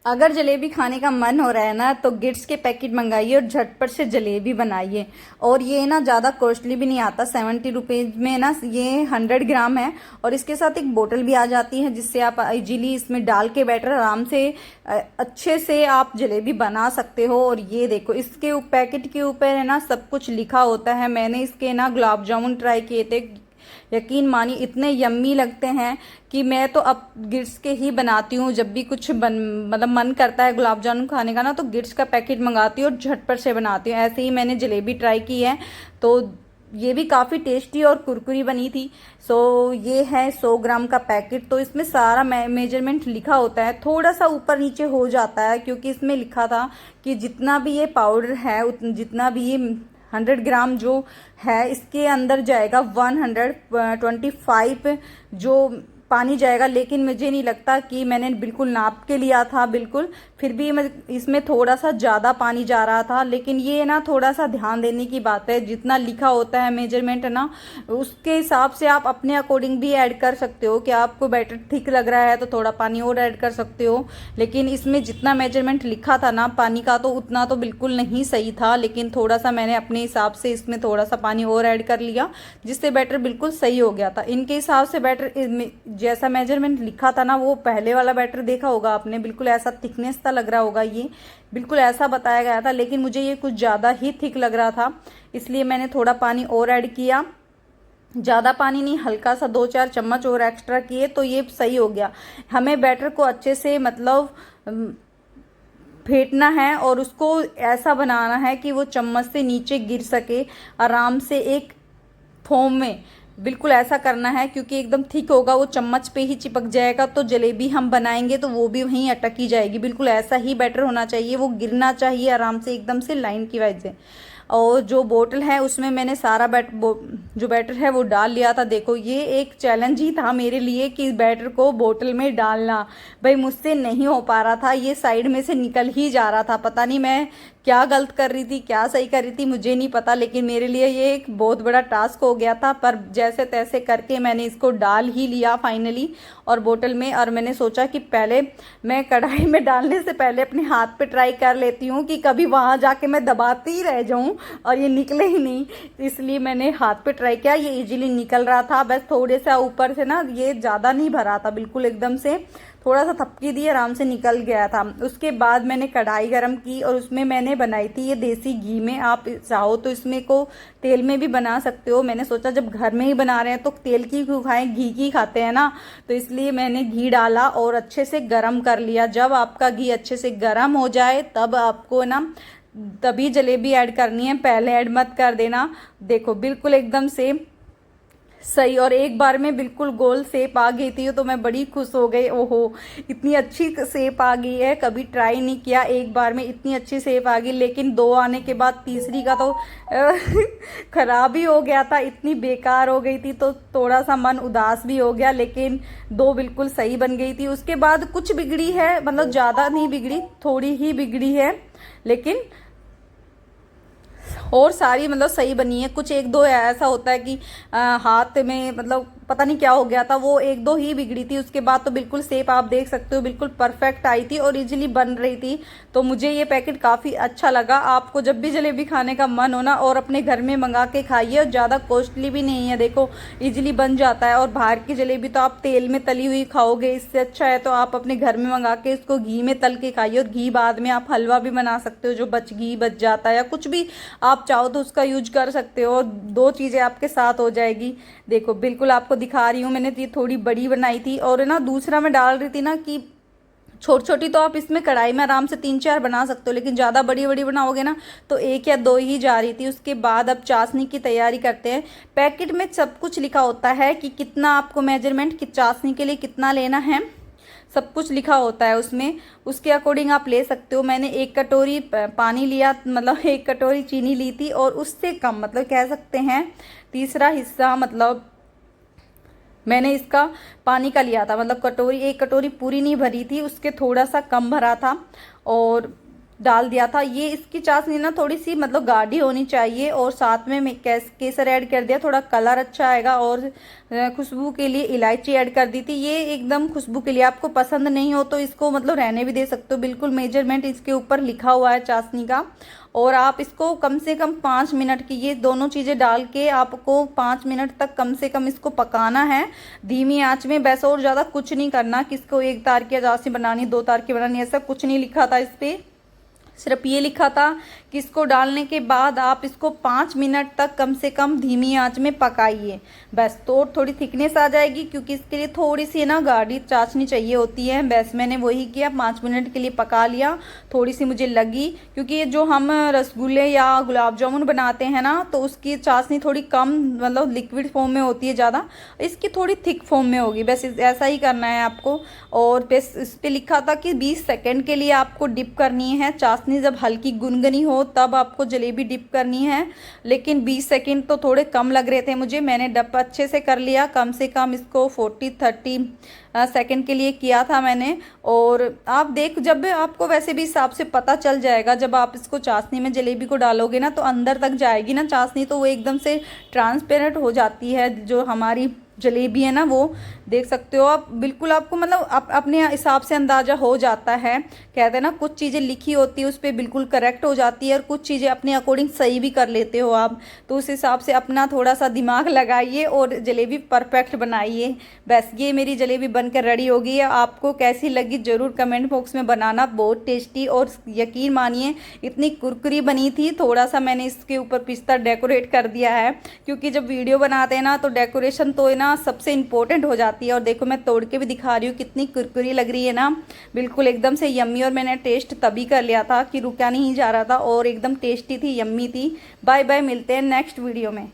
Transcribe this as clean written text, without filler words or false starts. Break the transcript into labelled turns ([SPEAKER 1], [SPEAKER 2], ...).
[SPEAKER 1] अगर जलेबी खाने का मन हो रहा है ना तो गिट्स के पैकेट मंगाइए और झटपट से जलेबी बनाइए। और ये ना ज़्यादा कॉस्टली भी नहीं आता, 70 रुपीज़ में ना ये 100 ग्राम है। और इसके साथ एक बोतल भी आ जाती है जिससे आप इजीली इसमें डाल के बैटर आराम से अच्छे से आप जलेबी बना सकते हो। और ये देखो इसके पैकेट के ऊपर है ना सब कुछ लिखा होता है। मैंने इसके ना गुलाब जामुन ट्राई किए थे, यकीन मानिए इतने यम्मी लगते हैं कि मैं तो अब गिट्स के ही बनाती हूँ। जब भी कुछ मतलब मन करता है गुलाब जामुन खाने का ना तो गिट्स का पैकेट मंगाती हूँ और झटपट से बनाती हूँ। ऐसे ही मैंने जलेबी ट्राई की है तो ये भी काफ़ी टेस्टी और कुरकुरी बनी थी। सो ये है 100 ग्राम का पैकेट। तो इसमें सारा मेजरमेंट लिखा होता है, थोड़ा सा ऊपर नीचे हो जाता है क्योंकि इसमें लिखा था कि जितना भी ये पाउडर है जितना भी ये 100 ग्राम जो है इसके अंदर जाएगा 125 जो पानी जाएगा। लेकिन मुझे नहीं लगता कि मैंने बिल्कुल नाप के लिया था बिल्कुल, फिर भी इसमें थोड़ा सा ज़्यादा पानी जा रहा था। लेकिन ये ना थोड़ा सा ध्यान देने की बात है, जितना लिखा होता है मेजरमेंट है ना उसके हिसाब से आप अपने अकॉर्डिंग भी ऐड कर सकते हो कि आपको बैटर ठीक लग रहा है तो थोड़ा पानी और ऐड कर सकते हो। लेकिन इसमें जितना मेजरमेंट लिखा था ना पानी का तो उतना तो बिल्कुल नहीं सही था, लेकिन थोड़ा सा मैंने अपने हिसाब से इसमें थोड़ा सा पानी और ऐड कर लिया जिससे बैटर बिल्कुल सही हो गया था। इनके हिसाब से बैटर जैसा मेजरमेंट लिखा था ना वो पहले वाला बैटर देखा होगा आपने, बिल्कुल ऐसा थिकनेस सा लग रहा होगा, ये बिल्कुल ऐसा बताया गया था। लेकिन मुझे ये कुछ ज़्यादा ही थिक लग रहा था इसलिए मैंने थोड़ा पानी और ऐड किया। ज़्यादा पानी नहीं, हल्का सा 2-4 चम्मच और एक्स्ट्रा किए तो ये सही हो गया। हमें बैटर को अच्छे से मतलब फेंटना है और उसको ऐसा बनाना है कि वो चम्मच से नीचे गिर सके आराम से एक फोम में। बिल्कुल ऐसा करना है क्योंकि एकदम थिक होगा वो चम्मच पे ही चिपक जाएगा तो जलेबी हम बनाएंगे तो वो भी वहीं अटकी जाएगी। बिल्कुल ऐसा ही बैटर होना चाहिए, वो गिरना चाहिए आराम से एकदम से लाइन की वजह से। और जो बोतल है उसमें मैंने सारा जो बैटर है वो डाल लिया था। देखो ये एक चैलेंज ही था मेरे लिए कि बैटर को बोतल में डालना, भाई मुझसे नहीं हो पा रहा था, ये साइड में से निकल ही जा रहा था। पता नहीं मैं क्या गलत कर रही थी क्या सही कर रही थी मुझे नहीं पता, लेकिन मेरे लिए ये एक बहुत बड़ा टास्क हो गया था। पर जैसे तैसे करके मैंने इसको डाल ही लिया फाइनली और बोतल में। और मैंने सोचा कि पहले मैं कढ़ाई में डालने से पहले अपने हाथ पे ट्राई कर लेती हूँ कि कभी वहाँ जाके मैं दबाती ही रह जाऊँ और ये निकले ही नहीं। इसलिए मैंने हाथ पे ट्राई किया, ये इजीली निकल रहा था। बस थोड़े सा ऊपर से ना ये ज़्यादा नहीं भरा था, बिल्कुल एकदम से थोड़ा सा थपकी दी आराम से निकल गया था। उसके बाद मैंने कढ़ाई गरम की और उसमें मैंने बनाई थी ये देसी घी में। आप चाहो तो इसमें को तेल में भी बना सकते हो, मैंने सोचा जब घर में ही बना रहे हैं तो तेल की क्यों खाएं, घी की खाते हैं ना, तो इसलिए मैंने घी डाला और अच्छे से गरम कर लिया। जब आपका घी अच्छे से गरम हो जाए तब आपको ना तभी जलेबी ऐड करनी है, पहले ऐड मत कर देना। देखो बिल्कुल एकदम से सही और एक बार में बिल्कुल गोल शेप आ गई थी तो मैं बड़ी खुश हो गई। ओहो इतनी अच्छी शेप आ गई है, कभी ट्राई नहीं किया, एक बार में इतनी अच्छी शेप आ गई। लेकिन 2 आने के बाद तीसरी का तो खराब ही हो गया था, इतनी बेकार हो गई थी तो थोड़ा सा मन उदास भी हो गया। लेकिन 2 बिल्कुल सही बन गई थी। उसके बाद कुछ बिगड़ी है, मतलब ज़्यादा नहीं बिगड़ी, थोड़ी ही बिगड़ी है, लेकिन और सारी मतलब सही बनी है। कुछ 1-2 ऐसा होता है कि हाथ में मतलब पता नहीं क्या हो गया था, वो 1-2 ही बिगड़ी थी। उसके बाद तो बिल्कुल शेप आप देख सकते हो बिल्कुल परफेक्ट आई थी और इजीली बन रही थी। तो मुझे ये पैकेट काफ़ी अच्छा लगा। आपको जब भी जलेबी खाने का मन हो ना और अपने घर में मंगा के खाइए, और ज़्यादा कॉस्टली भी नहीं है, देखो इजीली बन जाता है। और बाहर की जलेबी तो आप तेल में तली हुई खाओगे, इससे अच्छा है तो आप अपने घर में मंगा के इसको घी में तल के खाइए। और घी बाद में आप हलवा भी बना सकते हो, जो घी बच जाता है या कुछ भी आप चाहो तो उसका यूज कर सकते हो। 2 चीज़ें आपके साथ हो जाएगी। देखो बिल्कुल आपको दिखा रही हूँ, मैंने ये थोड़ी बड़ी बनाई थी और ना दूसरा मैं डाल रही थी ना कि छोटी छोटी, तो आप इसमें कढ़ाई में आराम से 3-4 बना सकते हो, लेकिन ज़्यादा बड़ी बड़ी बनाओगे ना तो 1 या 2 ही जा रही थी। उसके बाद अब चाशनी की तैयारी करते हैं। पैकेट में सब कुछ लिखा होता है कि कितना आपको मेजरमेंट कि चाशनी के लिए कितना लेना है, सब कुछ लिखा होता है उसमें, उसके अकॉर्डिंग आप ले सकते हो। मैंने 1 कटोरी पानी लिया, मतलब 1 कटोरी चीनी ली थी और उससे कम, मतलब कह सकते हैं तीसरा हिस्सा, मतलब मैंने इसका पानी का लिया था, मतलब 1 कटोरी पूरी नहीं भरी थी, उसके थोड़ा सा कम भरा था। और डाल दिया था। ये इसकी चाशनी ना थोड़ी सी मतलब गाढ़ी होनी चाहिए, और साथ में मैं केसर ऐड कर दिया, थोड़ा कलर अच्छा आएगा, और खुशबू के लिए इलायची ऐड कर दी थी। ये एकदम खुशबू के लिए, आपको पसंद नहीं हो तो इसको मतलब रहने भी दे सकते हो, बिल्कुल मेजरमेंट इसके ऊपर लिखा हुआ है चाशनी का। और आप इसको कम से कम 5 मिनट की, ये दोनों चीज़ें डाल के आपको 5 मिनट तक कम से कम इसको पकाना है धीमी आंच में। बस और ज़्यादा कुछ नहीं करना कि इसको 1 तार की चाशनी बनानी, 2 तार की बनानी, ऐसा कुछ नहीं लिखा था इस पर। सिर्फ ये लिखा था कि इसको डालने के बाद आप इसको 5 मिनट तक कम से कम धीमी आंच में पकाइए। बस तो थोड़ी थिकनेस आ जाएगी, क्योंकि इसके लिए थोड़ी सी ना गाढ़ी चाशनी चाहिए होती है। बस मैंने वही किया, 5 मिनट के लिए पका लिया। थोड़ी सी मुझे लगी, क्योंकि ये जो हम रसगुल्ले या गुलाब जामुन बनाते हैं ना, तो उसकी चाशनी थोड़ी कम मतलब लिक्विड फॉर्म में होती है ज़्यादा, इसकी थोड़ी थिक फॉर्म में होगी। बस ऐसा ही करना है आपको। और बस इस पर लिखा था कि 20 सेकेंड के लिए आपको डिप करनी है चाशनी, जब हल्की गुनगुनी हो तब आपको जलेबी डिप करनी है। लेकिन 20 सेकंड तो थोड़े कम लग रहे थे मुझे, मैंने डप अच्छे से कर लिया, कम से कम इसको 40-30 सेकंड के लिए किया था मैंने। और आप जब आपको वैसे भी हिसाब से पता चल जाएगा, जब आप इसको चाशनी में जलेबी को डालोगे ना तो अंदर तक जाएगी ना चाशनी, तो वो एकदम से ट्रांसपेरेंट हो जाती है जो हमारी जलेबी है ना, वो देख सकते हो आप। बिल्कुल आपको मतलब अपने हिसाब से अंदाज़ा हो जाता है। कहते हैं ना कुछ चीज़ें लिखी होती है उस पर बिल्कुल करेक्ट हो जाती है, और कुछ चीज़ें अपने अकॉर्डिंग सही भी कर लेते हो आप। तो उस हिसाब से अपना थोड़ा सा दिमाग लगाइए और जलेबी परफेक्ट बनाइए। बस ये मेरी जलेबी बनकर रेडी हो गई है। आपको कैसी लगी ज़रूर कमेंट बॉक्स में बनाना। बहुत टेस्टी, और यकीन मानिए इतनी कुरकुरी बनी थी। थोड़ा सा मैंने इसके ऊपर पिस्ता डेकोरेट कर दिया है, क्योंकि जब वीडियो बनाते हैं ना तो डेकोरेशन तो है ना सबसे इम्पोर्टेंट हो जाती है। और देखो मैं तोड़ के भी दिखा रही हूँ, कितनी कुरकुरी लग रही है ना, बिल्कुल एकदम से यम्मी। और मैंने टेस्ट तभी कर लिया था कि रुका नहीं जा रहा था, और एकदम टेस्टी थी, यम्मी थी। बाय बाय, मिलते हैं नेक्स्ट वीडियो में।